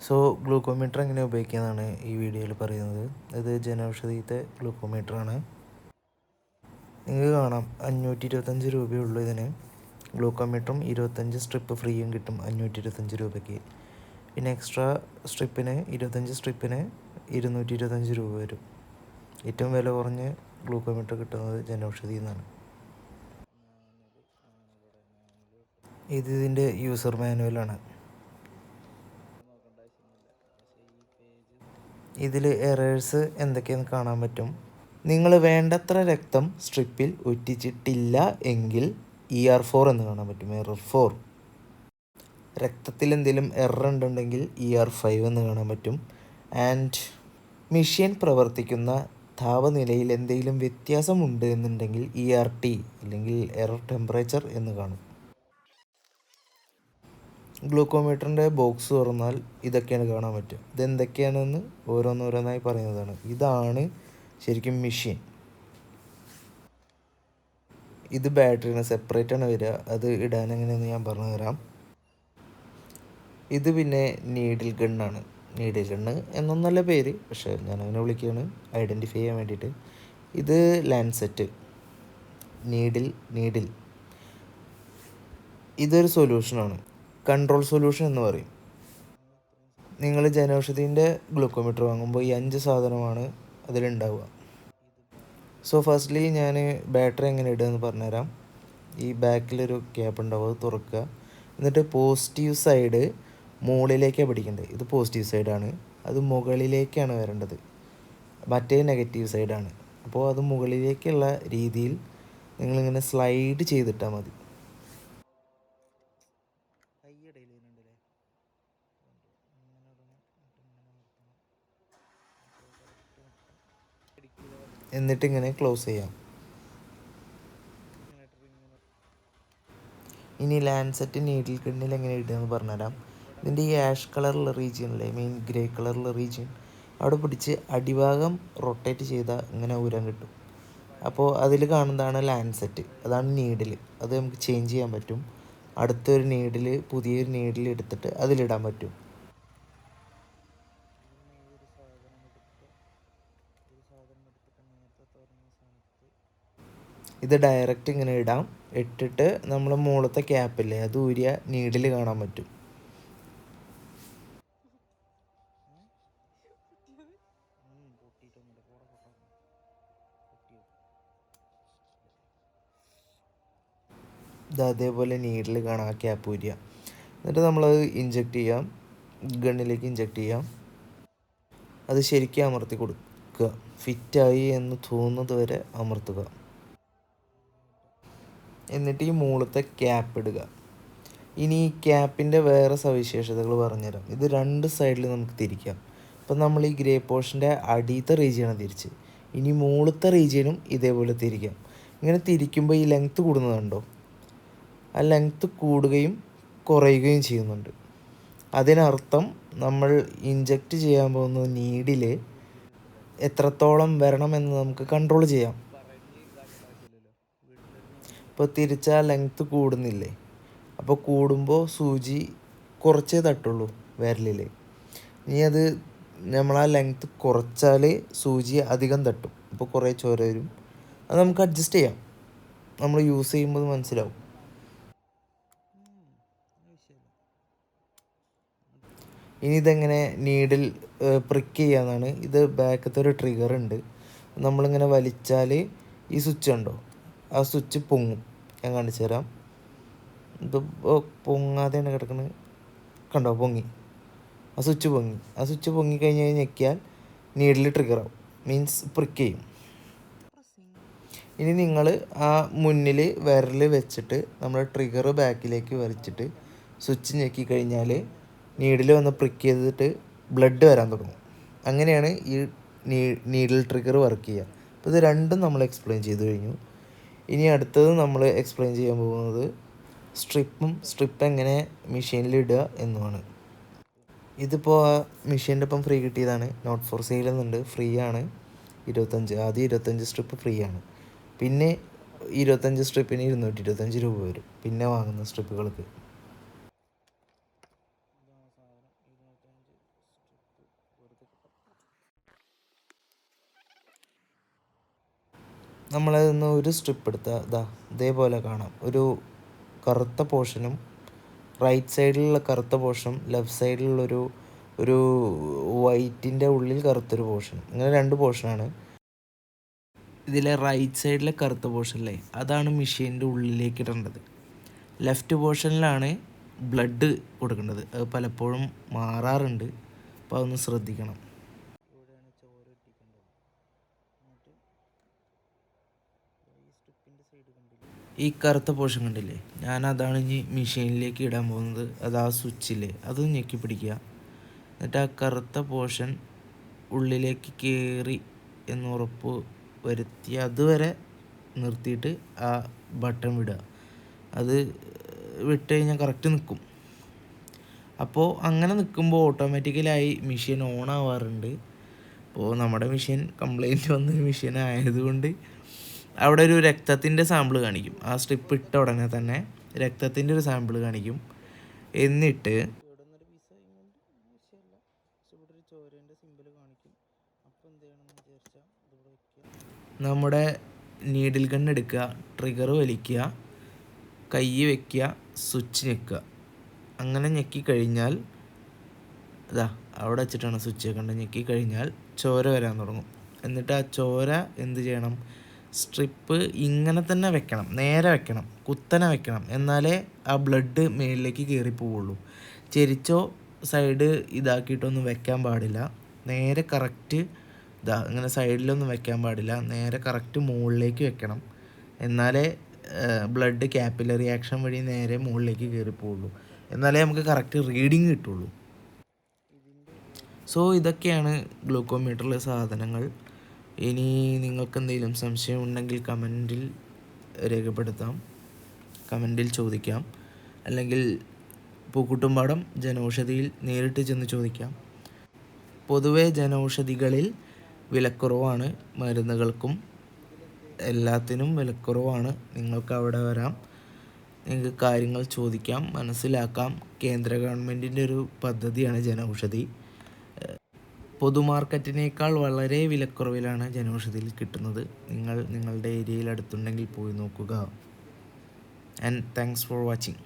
So glucometer എങ്ങനെ ഉപയോഗിക്കാമെന്നാണ് ഈ വീഡിയോയിൽ പറയുന്നത്. ഇത് ജനൌഷധിയിലത്തെ ഗ്ലൂക്കോമീറ്ററാണ്. നിങ്ങൾക്ക് കാണാം 525 രൂപയുള്ളൂ ഇതിന്. ഗ്ലൂക്കോമീറ്ററും 25 സ്ട്രിപ്പ് ഫ്രീയും കിട്ടും 525 രൂപയ്ക്ക്. പിന്നെ എക്സ്ട്രാ സ്ട്രിപ്പിന് 25 സ്ട്രിപ്പിന് 225 രൂപ വരും. ഏറ്റവും വില കുറഞ്ഞ് ഗ്ലൂക്കോമീറ്റർ കിട്ടുന്നത് ജനൌഷധിയിൽ നിന്നാണ്. ഇതിൻ്റെ യൂസർ മാനുവലാണ്. ഇതിൽ എറേഴ്സ് എന്തൊക്കെയാണെന്ന് കാണാൻ പറ്റും. നിങ്ങൾ വേണ്ടത്ര രക്തം സ്ട്രിപ്പിൽ ഒറ്റിച്ചിട്ടില്ല എങ്കിൽ ER4 എന്ന് കാണാൻ പറ്റും. എറർ 4. രക്തത്തിൽ എന്തെങ്കിലും എറർ ഉണ്ടെങ്കിൽ ER5 എന്ന് കാണാൻ പറ്റും. ആൻഡ് മെഷീൻ പ്രവർത്തിക്കുന്ന താപനിലയിൽ എന്തെങ്കിലും വ്യത്യാസമുണ്ട് എന്നുണ്ടെങ്കിൽ ERT അല്ലെങ്കിൽ എറർ ടെമ്പറേച്ചർ എന്ന് കാണും. ഗ്ലൂക്കോമീറ്ററിൻ്റെ ബോക്സ് തുറന്നാൽ ഇതൊക്കെയാണ് കാണാൻ പറ്റുക. ഇതെന്തൊക്കെയാണെന്ന് ഓരോന്നോരോന്നായി പറയുന്നതാണ്. ഇതാണ് ശരിക്കും മെഷീൻ. ഇത് ബാറ്ററിയാണ്, സെപ്പറേറ്റാണ് വരിക. അത് ഇടാൻ എങ്ങനെയെന്ന് ഞാൻ പറഞ്ഞു തരാം. ഇത് പിന്നെ നീഡിൽ ഗണ്ണാണ്. നീഡിൽ ഗണ്ണ് എന്നൊന്നല്ല പേര്, പക്ഷേ ഞാനങ്ങനെ വിളിക്കുകയാണ് ഐഡൻറ്റിഫൈ ചെയ്യാൻ വേണ്ടിയിട്ട്. ഇത് ലാൻസെറ്റ്. നീഡിൽ ഇതൊരു സൊല്യൂഷനാണ്. കൺട്രോൾ സൊല്യൂഷൻ എന്ന് പറയും. നിങ്ങൾ ജനൌഷധീൻ്റെ ഗ്ലൂക്കോമീറ്റർ വാങ്ങുമ്പോൾ ഈ 5 സാധനമാണ് അതിലുണ്ടാവുക. സോ ഫസ്റ്റ്ലി ഞാൻ ബാറ്ററി എങ്ങനെ ഇടുക എന്ന് പറഞ്ഞുതരാം. ഈ ബാക്കിലൊരു ക്യാപ്പ് ഉണ്ടാവും, അത് തുറക്കുക. എന്നിട്ട് പോസിറ്റീവ് സൈഡ് മുകളിലേക്കാണ് പിടിക്കേണ്ടത്. ഇത് പോസിറ്റീവ് സൈഡാണ്, അത് മുകളിലേക്കാണ് വരേണ്ടത്. മറ്റേ നെഗറ്റീവ് സൈഡാണ്. അപ്പോൾ അത് മുകളിലേക്കുള്ള രീതിയിൽ നിങ്ങളിങ്ങനെ സ്ലൈഡ് ചെയ്തിട്ടാൽ മതി. എന്നിട്ട് ഇങ്ങനെ ക്ലോസ് ചെയ്യാം. ഇനി ലാൻസെറ്റ് നീഡിൽ ഗണ്ണിൽ എങ്ങനെ ഇടുകയെന്ന് പറഞ്ഞുതരാം. ഇതിൻ്റെ ഈ ആഷ് കളറുള്ള റീജിയനിലെ മെയിൻ ഗ്രേ കളറുള്ള റീജിയൻ അവിടെ പിടിച്ച് അടിഭാഗം റൊട്ടേറ്റ് ചെയ്താൽ ഇങ്ങനെ ഊരാൻ കിട്ടും. അപ്പോൾ അതിൽ കാണുന്നതാണ് ലാൻസെറ്റ്, അതാണ് നീഡിൽ. അത് നമുക്ക് ചേഞ്ച് ചെയ്യാൻ പറ്റും. അടുത്തൊരു നീഡിൽ, പുതിയൊരു നീഡിൽ എടുത്തിട്ട് അതിലിടാൻ പറ്റും. ഇത് ഡയറക്റ്റ് ഇങ്ങനെ ഇടാം. ഇട്ടിട്ട് നമ്മൾ മുകളിലത്തെ ക്യാപ്പില്ലേ അത് ഊരിയ നീഡിൽ കാണാൻ പറ്റും. ഇത് അതേപോലെ നീഡിൽ കാണാം, ക്യാപ്പ് ഊരിയ. എന്നിട്ട് നമ്മളത് ഇഞ്ചെക്റ്റ് ചെയ്യാം, ഗണ്ണിലേക്ക് ഇഞ്ചെക്റ്റ് ചെയ്യാം. അത് ശരിക്കും അമർത്തി കൊടുക്കുക. ഫിറ്റായി എന്ന് തോന്നുന്നത് വരെ അമർത്തുക. എന്നിട്ട് ഈ മുകളിലത്തെ ക്യാപ്പ് ഇടുക. ഇനി ഈ ക്യാപ്പിൻ്റെ വേറെ സവിശേഷതകൾ പറഞ്ഞുതരാം. ഇത് 2 സൈഡിൽ നമുക്ക് തിരിക്കാം. അപ്പം നമ്മൾ ഈ ഗ്രേ പോർഷൻ്റെ അടിയത്തെ റീജിയനാണ് തിരിച്ച്. ഇനി മുകളിലത്തെ റീജിയനും ഇതേപോലെ തിരിക്കാം. ഇങ്ങനെ തിരിക്കുമ്പോൾ ഈ ലെങ്ത്ത് കൂടുന്നതുണ്ടോ? ആ ലെങ്ത്ത് കൂടുകയും കുറയുകയും ചെയ്യുന്നുണ്ട്. അതിനർത്ഥം നമ്മൾ ഇഞ്ചെക്റ്റ് ചെയ്യാൻ പോകുന്ന നീഡിൽ എത്രത്തോളം വരണമെന്ന് നമുക്ക് കൺട്രോൾ ചെയ്യാം. ഇപ്പോൾ തിരിച്ചാൽ ലെങ്ത്ത് കൂടുന്നില്ലേ? അപ്പോൾ കൂടുമ്പോൾ സൂചി കുറച്ചേ തട്ടുള്ളൂ വിരലിൽ. ഇനി അത് നമ്മൾ ആ ലെങ്ത്ത് കുറച്ചാൽ സൂചി അധികം തട്ടും, അപ്പോൾ കുറേ ചോര വരും. അത് നമുക്ക് അഡ്ജസ്റ്റ് ചെയ്യാം. നമ്മൾ യൂസ് ചെയ്യുമ്പോൾ മനസ്സിലാവും. ഇനി ഇതെങ്ങനെ നീഡിൽ പ്രിക്ക് ചെയ്യാന്നാണ്. ഇത് ബാക്കത്തെ ഒരു ട്രിഗർ ഉണ്ട്. നമ്മളിങ്ങനെ വലിച്ചാൽ ഈ സ്വിച്ച് ഉണ്ടോ, ആ സ്വിച്ച് പൊങ്ങും. ഞാൻ കാണിച്ചു തരാം. ഇത് പൊങ്ങാതെയാണ് കിടക്കുന്നത്, കണ്ടോ? പൊങ്ങി. ആ സ്വിച്ച് പൊങ്ങിക്കഴിഞ്ഞ് ഞെക്കിയാൽ നീഡിൽ ട്രിഗറാവും, മീൻസ് പ്രിക്ക് ചെയ്യും. ഇനി നിങ്ങൾ ആ മുന്നിൽ വിരൽ വെച്ചിട്ട് നമ്മൾ ട്രിഗർ ബാക്കിലേക്ക് വലിച്ചിട്ട് സ്വിച്ച് ഞെക്കി കഴിഞ്ഞാൽ നീഡിൽ വന്ന് പ്രിക്ക് ചെയ്തിട്ട് ബ്ലഡ് വരാൻ തുടങ്ങും. അങ്ങനെയാണ് ഈ നീഡിൽ ട്രിഗർ വർക്ക് ചെയ്യുക. അപ്പോൾ ഇത് രണ്ടും നമ്മൾ എക്സ്പ്ലെയിൻ ചെയ്ത് കഴിഞ്ഞു. ഇനി അടുത്തത് നമ്മൾ എക്സ്പ്ലെയിൻ ചെയ്യാൻ പോകുന്നത് സ്ട്രിപ്പ് എങ്ങനെ മെഷീനിലിടുക എന്നുമാണ്. ഇതിപ്പോൾ ആ മെഷീൻ്റെ ഒപ്പം ഫ്രീ കിട്ടിയതാണ്. നോട്ട് ഫോർ സെയിൽ എന്നുണ്ട്, ഫ്രീ ആണ്. 25 ആദ്യം 25 സ്ട്രിപ്പ് ഫ്രീ ആണ്. പിന്നെ 25 സ്ട്രിപ്പിന് 225 രൂപ വരും പിന്നെ വാങ്ങുന്ന സ്ട്രിപ്പുകൾക്ക്. നമ്മളതിന്ന് ഒരു സ്ട്രിപ്പ് എടുത്താൽ ഇതേപോലെ കാണാം. ഒരു കറുത്ത പോർഷനും റൈറ്റ് സൈഡിലുള്ള കറുത്ത പോർഷനും ലെഫ്റ്റ് സൈഡിലുള്ളൊരു ഒരു വൈറ്റിൻ്റെ ഉള്ളിൽ കറുത്തൊരു പോർഷൻ, ഇങ്ങനെ 2 പോർഷനാണ്. ഇതിലെ റൈറ്റ് സൈഡിലെ കറുത്ത പോർഷനിലെ അതാണ് മെഷീൻ്റെ ഉള്ളിലേക്ക് ഇടേണ്ടത്. ലെഫ്റ്റ് പോർഷനിലാണ് ബ്ലഡ് കൊടുക്കേണ്ടത്. അത് പലപ്പോഴും മാറാറുണ്ട്, അപ്പോൾ അതൊന്ന് ശ്രദ്ധിക്കണം. ഇവിടെയാണ് ചോര ഇട്ടിക്കേണ്ടത്. എന്നിട്ട് ഈ സ്ട്രിപ്പിൻ്റെ സൈഡ് കണ്ടില്ലേ, ഈ കറുത്ത പോർഷൻ കണ്ടില്ലേ, ഞാനതാണ് ഇനി മെഷീനിലേക്ക് ഇടാൻ പോകുന്നത്. അത് ആ സ്വിച്ചില്ലേ അത് ഞെക്കി പിടിക്കുക. എന്നിട്ട് ആ കറുത്ത പോർഷൻ ഉള്ളിലേക്ക് കയറി എന്ന് ഉറപ്പ് വരുത്തി അതുവരെ നിർത്തിയിട്ട് ആ ബട്ടൺ വിടുക. അത് വിട്ട് കഴിഞ്ഞാൽ കറക്റ്റ് നിൽക്കും. അപ്പോൾ അങ്ങനെ നിൽക്കുമ്പോൾ ഓട്ടോമാറ്റിക്കലായി മെഷീൻ ഓൺ ആവാറുണ്ട്. അപ്പോൾ നമ്മുടെ മെഷീൻ കംപ്ലൈൻറ്റ് വന്ന മെഷീൻ ആയതുകൊണ്ട് അവിടെ ഒരു രക്തത്തിൻ്റെ സാമ്പിൾ കാണിക്കും. ആ സ്ട്രിപ്പ് ഇട്ട ഉടനെ തന്നെ രക്തത്തിൻ്റെ ഒരു സാമ്പിൾ കാണിക്കും. എന്നിട്ട് നമ്മുടെ നീഡിൽ ഗൺ എടുക്കുക, ട്രിഗർ വലിക്കുക, കൈ വയ്ക്കുക, സ്വിച്ച് ഞെക്കുക. അങ്ങനെ ഞെക്കി കഴിഞ്ഞാൽ അവിടെ വെച്ചിട്ടാണ് സ്വിച്ച് വെക്കേണ്ടത്. ഞെക്കി കഴിഞ്ഞാൽ ചോര വരാൻ തുടങ്ങും. എന്നിട്ട് ആ ചോര എന്ത് ചെയ്യണം, സ്ട്രിപ്പ് ഇങ്ങനെ തന്നെ വെക്കണം, നേരെ വെക്കണം, കുത്തനെ വെക്കണം. എന്നാലേ ആ ബ്ലഡ് മേലിലേക്ക് കയറി പോവുള്ളൂ. ചെരിച്ചോ സൈഡ് ഇതാക്കിയിട്ടൊന്നും വെക്കാൻ പാടില്ല. നേരെ കറക്റ്റ് ഇങ്ങനെ സൈഡിലൊന്നും വെക്കാൻ പാടില്ല. നേരെ കറക്റ്റ് മുകളിലേക്ക് വെക്കണം. എന്നാലേ ബ്ലഡ് ക്യാപ്പിലറി ആക്ഷൻ വഴി നേരെ മുകളിലേക്ക് കയറി പോവുള്ളൂ. എന്നാലേ നമുക്ക് കറക്റ്റ് റീഡിങ് കിട്ടുള്ളൂ. സോ ഇതൊക്കെയാണ് ഗ്ലൂക്കോമീറ്ററിലെ സാധനങ്ങൾ. ഇനി നിങ്ങൾക്ക് എന്തെങ്കിലും സംശയം ഉണ്ടെങ്കിൽ കമൻറ്റിൽ രേഖപ്പെടുത്താം, കമൻറ്റിൽ ചോദിക്കാം. അല്ലെങ്കിൽ പൂക്കുട്ടുംപാടം ജനൗഷധിയിൽ നേരിട്ട് ചെന്ന് ചോദിക്കാം. പൊതുവെ ജനൗഷധികളിൽ വിലക്കുറവാണ്. മരുന്നുകൾക്കും എല്ലാത്തിനും വിലക്കുറവാണ്. നിങ്ങൾക്ക് അവിടെ വരാം, നിങ്ങൾക്ക് കാര്യങ്ങൾ ചോദിക്കാം, മനസ്സിലാക്കാം. കേന്ദ്ര ഗവൺമെൻറ്റിൻ്റെ ഒരു പദ്ധതിയാണ് ജനൗഷധി. പൊതുമാർക്കറ്റിനേക്കാൾ വളരെ വിലക്കുറവിലാണ് ജനൗഷധിയിൽ കിട്ടുന്നത്. നിങ്ങൾ നിങ്ങളുടെ ഏരിയയിൽ അടുത്തുണ്ടെങ്കിൽ പോയി നോക്കുക. And thanks for watching.